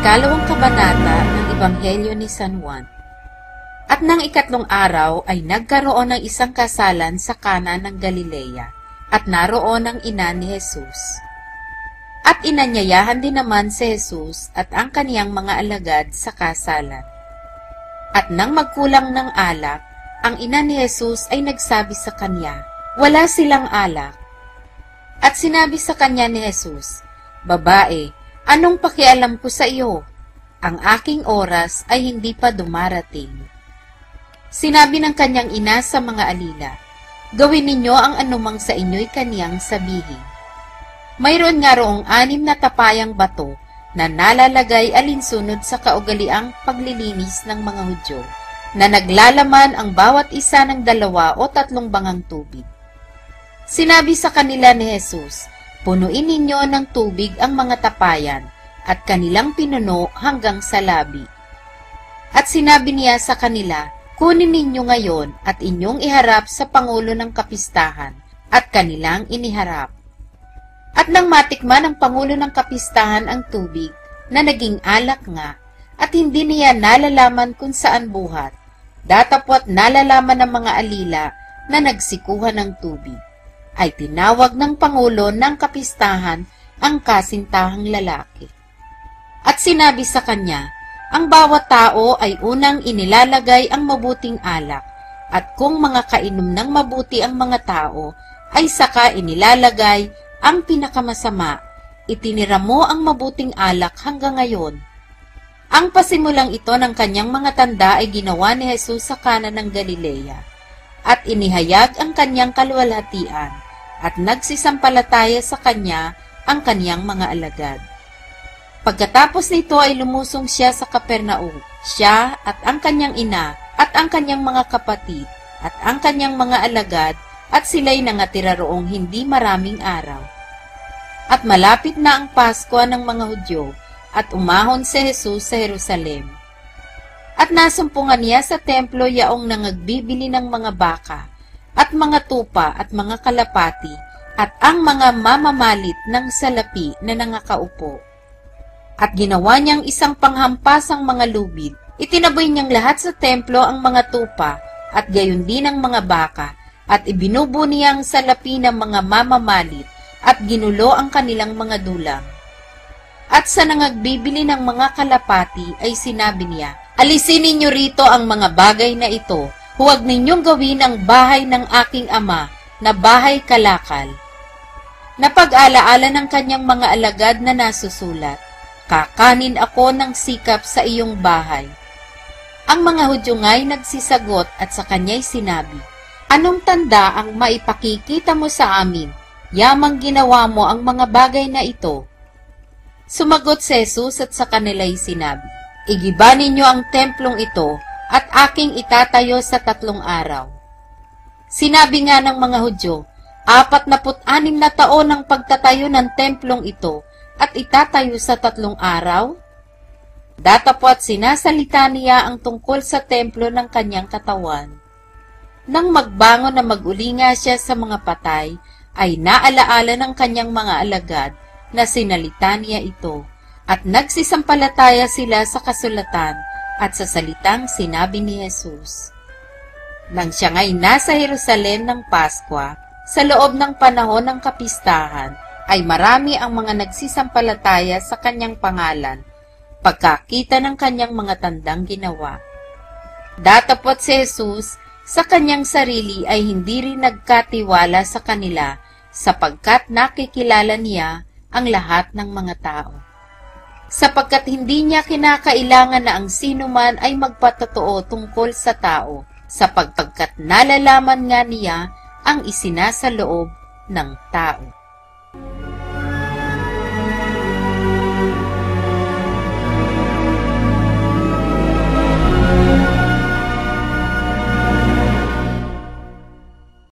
Ikalawang kabanata ng Ebanghelyo ni San Juan. At nang ikatlong araw ay nagkaroon ng isang kasalan sa Kana ng Galilea, at naroon ang ina ni Jesus. At inanyayahan din naman si Jesus at ang kaniyang mga alagad sa kasalan. At nang magkulang ng alak, ang ina ni Jesus ay nagsabi sa kanya, "Wala silang alak." At sinabi sa kanya ni Jesus, "Babae, anong pakialam ko sa iyo? Ang aking oras ay hindi pa dumarating." Sinabi ng kanyang ina sa mga alila, "Gawin ninyo ang anumang sa inyo'y kaniyang sabihin." Mayroon nga roong 6 na tapayang bato na nalalagay alinsunod sa kaugaliang paglilinis ng mga Hudyo, na naglalaman ang bawat isa ng 2 o 3 bangang tubig. Sinabi sa kanila ni Jesus, "Punuin ninyo ng tubig ang mga tapayan," at kanilang pinuno hanggang sa labi. At sinabi niya sa kanila, "Kunin ninyo ngayon at inyong iharap sa Pangulo ng Kapistahan," at kanilang iniharap. At nang matikman ng Pangulo ng Kapistahan ang tubig, na naging alak nga, at hindi niya nalalaman kung saan buhat, datapwat nalalaman ng mga alila na nagsikuhan ng tubig, ay tinawag ng Pangulo ng Kapistahan ang kasintahang lalaki. At sinabi sa kanya, ang bawat tao ay unang inilalagay ang mabuting alak, at kung mga kainom ng mabuti ang mga tao, ay saka inilalagay ang pinakamasama. Itinira mo ang mabuting alak hanggang ngayon. Ang pasimulang ito ng kanyang mga tanda ay ginawa ni Jesus sa Kana ng Galilea, at inihayag ang kanyang kaluwalhatian, at nagsisampalataya sa kanya ang kanyang mga alagad. Pagkatapos nito ay lumusong siya sa Capernaum, siya at ang kanyang ina, at ang kanyang mga kapatid, at ang kanyang mga alagad, at sila'y nangatira roong hindi maraming araw. At malapit na ang Pasko ng mga Hudyo, at umahon si Jesus sa Jerusalem. At nasumpungan niya sa templo yaong nangagbibili ng mga baka, at mga tupa at mga kalapati, at ang mga mamamalit ng salapi na nangakaupo. At ginawa niyang isang panghampasang mga lubid. Itinaboy niyang lahat sa templo ang mga tupa, at gayon din ang mga baka, at ibinubo niyang salapi ng mga mamamalit, at ginulo ang kanilang mga dulang. At sa nangagbibili ng mga kalapati ay sinabi niya, "Alisin ninyo rito ang mga bagay na ito, huwag ninyong gawin ang bahay ng aking ama na bahay kalakal." Napag-alaala ng kanyang mga alagad na nasusulat, "Kakanin ako ng sikap sa iyong bahay." Ang mga Hudyo nga'y nagsisagot at sa kanya'y sinabi, "Anong tanda ang maipakikita mo sa amin? Yamang ginawa mo ang mga bagay na ito." Sumagot si Jesus at sa kanila'y sinabi, "Igiba ninyo ang templong ito at aking itatayo sa 3 araw." Sinabi nga ng mga Hudyo, 46 na taon ang pagtatayo ng templong ito at itatayo sa 3 araw? Datapwat sinasalita niya ang tungkol sa templo ng kanyang katawan. Nang magbangon na mag-ulinga siya sa mga patay, ay naalaala ng kanyang mga alagad na sinalita niya ito, at nagsisampalataya sila sa kasulatan at sa salitang sinabi ni Jesus. Nang siya nga'y nasa Jerusalem ng Paskwa, sa loob ng panahon ng kapistahan, ay marami ang mga nagsisampalataya sa kanyang pangalan, pagkakita ng kanyang mga tandang ginawa. Datapwat si Jesus, sa kanyang sarili ay hindi rin nagkatiwala sa kanila, sapagkat nakikilala niya ang lahat ng mga tao. Sapagkat hindi niya kinakailangan na ang sinuman ay magpatotoo tungkol sa tao, sapagkat nalalaman nga niya ang isinasaloob ng tao.